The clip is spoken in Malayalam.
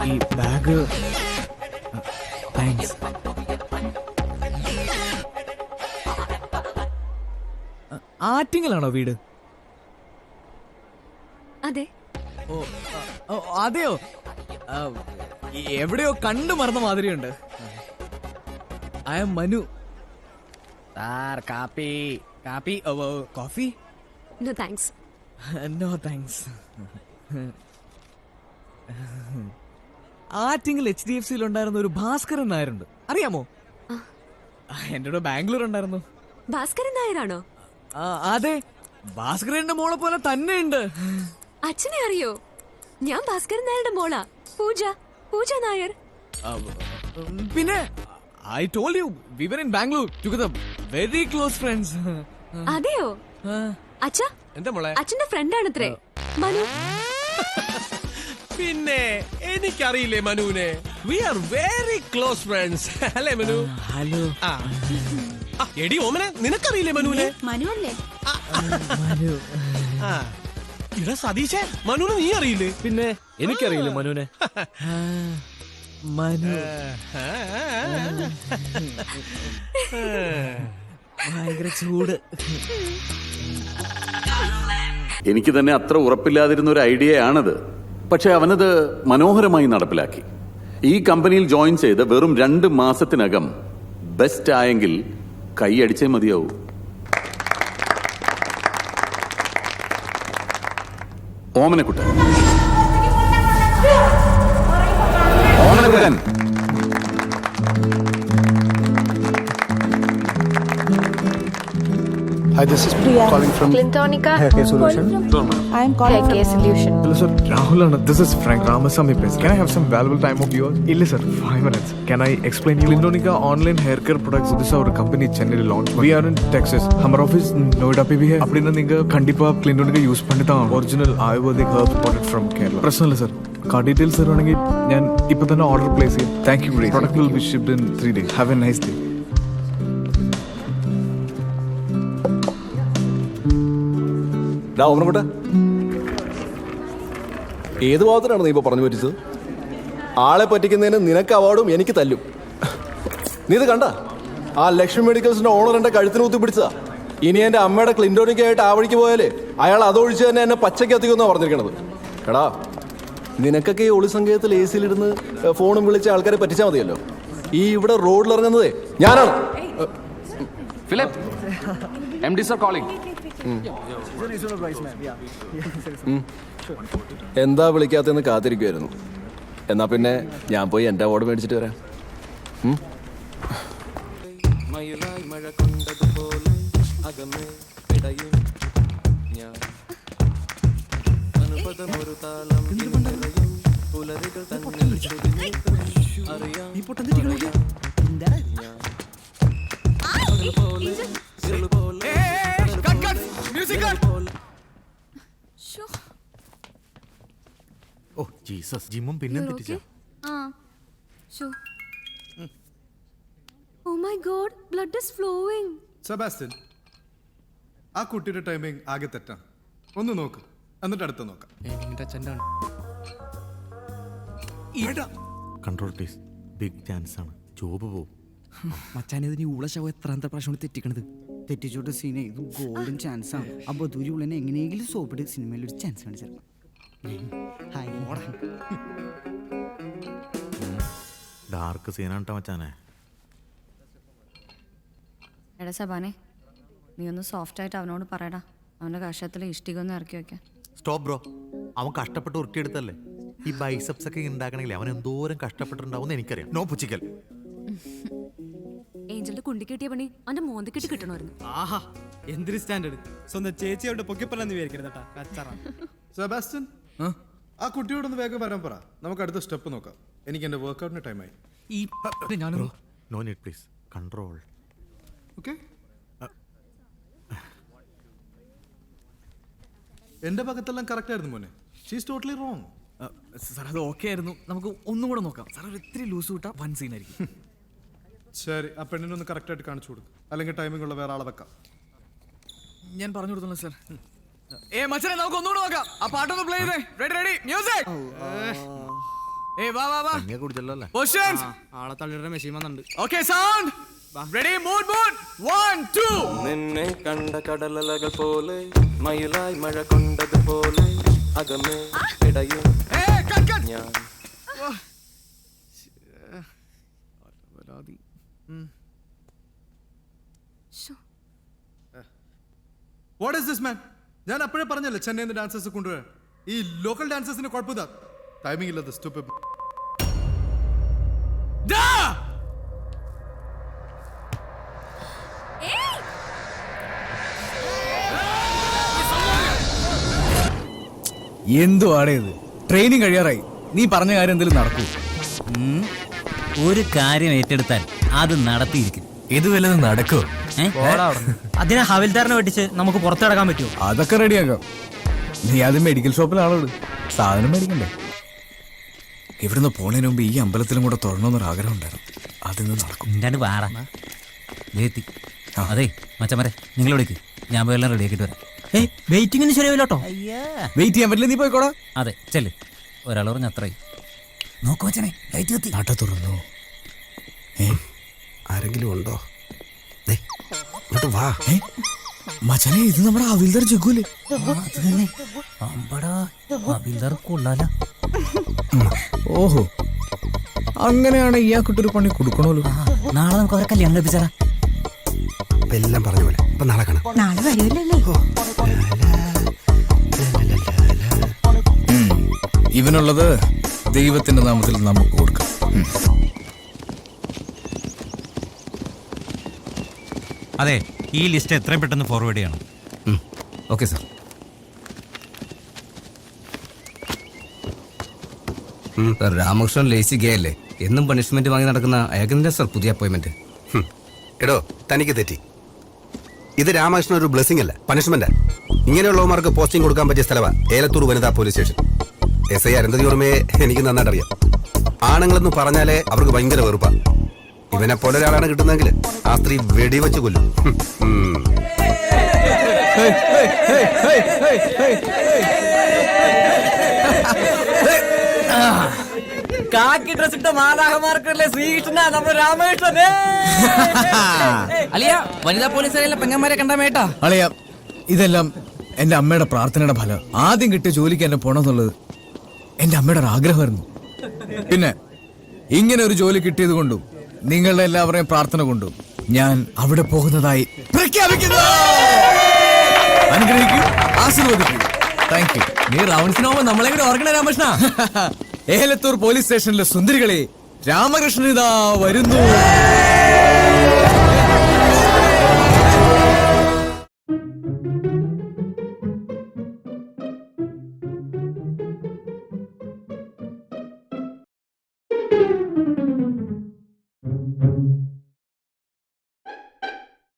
ഈ ബാഗ് താങ്ക്സ്. ആറ്റിങ്ങലാണോ വീട്? അതെ. അതെയോ? എവിടെയോ കണ്ടു മറന്ന മാതിരിയുണ്ട്. I am Manu. സാർ കാപ്പി കാപ്പി coffee? No thanks. No thanks. Attingal HDFC ഉണ്ടായിരുന്ന ഒരു ഭാസ്കരൻ നായരുണ്ട്, അറിയാമോ? എന്റെ കൂടെ ബാംഗ്ലൂർ ഉണ്ടായിരുന്നു. ഭാസ്കരൻ നായരാണോ? അതെ, ഭാസ്കരന്റെ മോളെ പോലെ തന്നെ ഉണ്ട്. അച്ഛനെ അറിയോ? ഞാൻ ഭാസ്കരൻ നായരുടെ മോളാ, പൂജ. പൂജ നായർ. പിന്നെ I told you we were in Bangalore together, very close friends. അതെയോ? അച്ഛാ, എന്താ മോളെ? അച്ഛന്റെ ഫ്രണ്ടാണത്രേ മനു. പിന്നെ എനിക്കറിയില്ലേ മനുവിനെ? We are very close friends അല്ലേ മനു? ഹലോ. എടി ഓമനെ, നിനക്കറിയില്ലേ മനുവിനെ? മനു അല്ലേ? ഇട സതീശേ, മനുവിനെ നീ അറിയില്ലേ? പിന്നെ എനിക്കറിയില്ല മനുവിനെ. മനു ഭയങ്കര ചൂട്. എനിക്ക് തന്നെ അത്ര ഉറപ്പില്ലാതിരുന്ന ഒരു ഐഡിയയാണത്. പക്ഷെ അവനത് മനോഹരമായി നടപ്പിലാക്കി. ഈ കമ്പനിയിൽ ജോയിൻ ചെയ്ത് വെറും 2 മാസത്തിനകം ബെസ്റ്റ് ആയെങ്കിൽ കൈയടിച്ചേ മതിയാവൂ. Omanakuttan, Omanakuttan. Hi, this is Priya calling from Clintonica Hair Solution. I am calling from Hair Solution. Hello sir, Rahul Anna. This is Frank Ramasamy. Can I have some valuable time of yours? Illa sir, 5 minutes. Can I explain you? Clintonica online hair care products. This is our company Chennai launch. We are in Texas. Our office Noida pe bhi hai. Appadina neenga kandipa Clintonica use pannitha. Original Ayurvedic herbs imported from Kerala. Personal sir. Car details sir ആണെങ്കിൽ ഞാൻ ഇപ്പോ തന്നെ ഓർഡർ പ്ലേസ് ചെയ്യും. Thank you very much. Product will be shipped in 3 days. Have a nice day. ഏത് ഭാഗത്തിനാണ് നീ ഇപ്പൊ പറഞ്ഞു പറ്റിച്ചത്? ആളെ പറ്റിക്കുന്നതിന് നിനക്ക് അവാർഡും എനിക്ക് തല്ലും. നീ ഇത് കണ്ട? ആ ലക്ഷ്മി മെഡിക്കൽസിന്റെ ഓണർ എന്റെ കഴുത്തിന് കുത്തി പിടിച്ചതാ. ഇനി എന്റെ അമ്മയുടെ ക്ലിന്റോണിക്കായിട്ട് ആ വഴിക്ക് പോയാലേ അയാൾ അതൊഴിച്ച് തന്നെ എന്നെ പച്ചയ്ക്ക് എത്തിക്കുമെന്നാണ് പറഞ്ഞിരിക്കണത്. എടാ, നിനക്കൊക്കെ ഈ ഒളിസങ്കേതത്തിൽ AC-ലിരുന്ന് ഫോണും വിളിച്ച ആൾക്കാരെ പറ്റിച്ചാൽ മതിയല്ലോ. ഈ ഇവിടെ റോഡിൽ ഇറങ്ങുന്നതേ ഞാനാണ്. Philip, MD sir calling. എന്താ വിളിക്കാത്തെന്ന് കാത്തിരിക്കുമായിരുന്നു. എന്നാ പിന്നെ ഞാൻ പോയി എന്റെ അവാർഡ് മേടിച്ചിട്ട് വരാം. ഓ ജീസസ്, ജിമ്മും പിന്നെ തെറ്റിച്ച. Oh my god, blood is flowing. Sebastian, ആ കുട്ടിയുടെ ടൈമിംഗ് ആകെ തെറ്റാണ്. ഒന്ന് നോക്ക്, എന്നിട്ട് അടുത്ത് നോക്കാം. കൺട്രോൾ പ്ലീസ്, ബിഗ് ചാൻസ് ആണ്, ജോബ് പോവും. മച്ചാനെ ഉളശവ എത്രാമത്തെ പ്രാവശ്യം തെറ്റിക്കണത്? തെറ്റിച്ചോട്ട് സീനെ, ഇത് ഗോൾഡൻ ചാൻസ് ആണ്. അപ്പൊ ദൂരി ഉള്ളനെ എങ്ങനെയെങ്കിലും സോപ്പിട്ട് സിനിമയിൽ ഒരു ചാൻസ് കാണിച്ചു. ഡാർക്ക് സീനാണ് മച്ചാനെ. എടാ സബാനെ, നീ ഒന്ന് സോഫ്റ്റ് ആയിട്ട് അവനോട് പറയടാ, അവന്റെ കഷത്തിൽ ഇഷ്ടിക ഒന്ന് ഇറക്കി വെക്കാൻ. സ്റ്റോപ്പ് ബ്രോ, അവൻ കഷ്ടപ്പെട്ട് ഉരുട്ടിയെടുത്തല്ലേ. ഈ ബൈസെപ്സ് ഒക്കെ ഉണ്ടാക്കണമെങ്കിൽ അവൻ എന്തോരം കഷ്ടപ്പെട്ടിട്ടുണ്ടാവും എനിക്കറിയാം. നോ പുച്ചിക്കൽ. ഏഞ്ചലിന്റെ കുണ്ടി കിട്ടിയ പണി അവന്റെ മോന്തി കിട്ടി കിട്ടണമായിരുന്നു. ആഹാ, എന്തൊരു സ്റ്റാൻഡേർഡ്. സ്വന്തം ചേച്ചിയോട് പൊക്കിപ്പറന്ന് വിചാരിക്കരുത്. സെബാസ്റ്റ്യൻ, ആ കുട്ടിയോടൊന്ന് വേഗം വരാൻ പറ. നമുക്ക് അടുത്ത സ്റ്റെപ്പ് നോക്കാം. എനിക്ക് എന്റെ വർക്ക്ഔട്ടിന് ടൈമായി. No need please, control. Okay, എന്റെ ഭാഗത്തെല്ലാം കറക്റ്റ് ആയിരുന്നു മോനെ. She's totally wrong. സാർ അത് ഓക്കെ ആയിരുന്നു. നമുക്ക് ഒന്നും കൂടെ നോക്കാം. സാർ ഒരു ഇത്തിരി ലൂസ് വിട്ടാ വൺ സീൻ ആയിരിക്കും. ശരി ആ പെണ്ണിനൊന്ന് കറക്റ്റായിട്ട് കാണിച്ചു കൊടുക്കും അല്ലെങ്കിൽ ടൈമിംഗ് ഉള്ള വേറെ ആളെ വെക്കാം. ഞാൻ പറഞ്ഞു കൊടുത്തോളാം സർ. മച്ചനെ നമുക്ക് ഒന്നുകൂടെ നോക്കാം. ആ പാട്ടൊന്ന് പ്ലേ ചെയ്തേ. Ready ready music. വാ വാ വാ. പൊസിഷൻസ്. ആളെ തള്ളിയുടെ മെഷീൻ വന്നിട്ടുണ്ട്. Okay sound. Ready mood mood 1 2. നിന്നെ കണ്ട കടലലകൾ പോലെ മയിലായി മഴ കൊണ്ടതുപോലെ അകമേ ഇടയും ഞാൻ. What is this man? ഞാൻ അപ്പോഴേ പറഞ്ഞല്ലേ ചെന്നൈയിൽ നിന്ന് ഡാൻസേഴ്സ് കൊണ്ടുവരാൻ. ഈ ലോക്കൽ ഡാൻസേഴ്സിന് കുഴപ്പമില്ല, ടൈമിംഗ് ഇല്ലാത്ത stupid. എന്തോ ആടേ ഇത്? ട്രെയിനിങ് കഴിയാറായി. നീ പറഞ്ഞ കാര്യം എന്തെങ്കിലും നടക്കൂ? ഒരു കാര്യം ഏറ്റെടുത്താൽ അത് നടത്തിയിരിക്കും. ഇത് വല്ലതും നടക്കോ? അതിനെ ഹവിൽദാറിനെ വെട്ടിച്ച് നമുക്ക് പുറത്തിറക്കാൻ പറ്റുമോ? അതൊക്കെ റെഡിയാക്കാം. നീ ആദ്യം മെഡിക്കൽ ഷോപ്പിലാണോ സാധനം മേടിക്കണ്ടേ? ഇവിടുന്ന് പോണതിന് മുമ്പ് ഈ അമ്പലത്തിലും കൂടെ തൊഴണമെന്നൊരു ആഗ്രഹം ഉണ്ടായിരുന്നു. അതിന്ന് നടക്കും. എന്താണ്ട് വാറ അതെ മച്ചമരെ നിങ്ങൾ വിളിക്ക്, ഞാൻ പോയി എല്ലാം റെഡിയാക്കിട്ട് വരാം. വെയിറ്റിങ്ങിന് ശരിയാവില്ലോട്ടോ. വെയിറ്റ് ചെയ്യാൻ പറ്റില്ല, നീ പോയിക്കോടാ. അതെ ചെല്ല്, ഒരാൾ പറഞ്ഞ അത്രയും. നോക്കു മച്ചനെ, ലൈറ്റ് കത്തി. നാട്ട തുറന്നു. ആരെങ്കിലും ഉണ്ടോ? വാ. മച്ചനെ, ഇത് നമ്മുടെ ഹവിൽദാർ ജഗ്ഗൂല്ലേ? ഹവിൽദാർ കൊള്ളാല. ഓഹോ, അങ്ങനെയാണ് ഇയാൾക്കിട്ടൊരു പണി കൊടുക്കണമല്ലോ. നാളെ നമുക്ക് അവരെ കല്യാണം കഴിപ്പിച്ചാലാ. എല്ലാം പറഞ്ഞ പോലെ ഇപ്പൊ നാളെ കാണാം. നാളെ വരുമല്ലേ? ഇവനുള്ളത് ദൈവത്തിന്റെ നാമത്തിൽ നമുക്ക് കൊടുക്കാം. അതെ, ഈ ലിസ്റ്റ് എത്രയും പെട്ടെന്ന് ഫോർവേഡ് ചെയ്യണം. Okay sir. Ramakrishnan lazy gay അല്ലേ? എന്നും പണിഷ്മെന്റ് വാങ്ങി നടക്കുന്ന അയകന്റെ സർ പുതിയ അപ്പോയിന്റ്മെന്റ്. എടോ, തനിക്ക് തെറ്റി. ഇത് രാമകൃഷ്ണൻ ഒരു ബ്ലെസ്സിംഗ് അല്ല, പണിഷ്മെന്റ്. ഇങ്ങനെയുള്ളവർക്ക് പോസ്റ്റിംഗ് കൊടുക്കാൻ പറ്റിയ സ്ഥലമാണ് ഏലത്തൂർ വനിതാ പോലീസ് സ്റ്റേഷൻ. SI അരുന്ധതി ഓർമ്മയെ എനിക്ക് നന്നായിട്ട് അറിയാം. ആണുങ്ങളെന്ന് പറഞ്ഞാലേ അവർക്ക് ഭയങ്കര വെറുപ്പാ. ഇവനെ പോലെ ഒരാളാണ് കിട്ടുന്നതെങ്കിൽ ആ സ്ത്രീ വെടിവെച്ച് കൊല്ലും. കാക്കി ഡ്രസ് ഇട്ട മാലാഹമാർക്കല്ലേ ശ്രീകൃഷ്ണ നമ്മുടെ രാമകൃഷ്ണൻ. അലിയ വനിതാ പോലീസുകാരിലെ പെങ്ങന്മാരെ കണ്ടാമേട്ടാ. അളിയ, ഇതെല്ലാം എന്റെ അമ്മയുടെ പ്രാർത്ഥനയുടെ ഫലം. ആദ്യം കിട്ടിയ ജോലിക്ക് എന്നെ പോണമെന്നുള്ളത് എന്റെ അമ്മയുടെ ഒരു ആഗ്രഹമായിരുന്നു. പിന്നെ ഇങ്ങനെ ഒരു ജോലി കിട്ടിയത് കൊണ്ടും നിങ്ങളുടെ എല്ലാവരുടെയും പ്രാർത്ഥന കൊണ്ടും ഞാൻ അവിടെ പോകുന്നതായി പ്രഖ്യാപിക്കുന്നു. അനുഗ്രഹിക്കൂ, ആശീർവദിക്കൂ. Thank you. നീ റൗണ്ട്സിനാവുമ്പോ നമ്മളെ കൂടെ ഓർക്കണ രാമകൃഷ്ണ. ഏലത്തൂർ പോലീസ് സ്റ്റേഷനിലെ സുന്ദരികളെ, രാമകൃഷ്ണൻ ഇതാ വരുന്നു.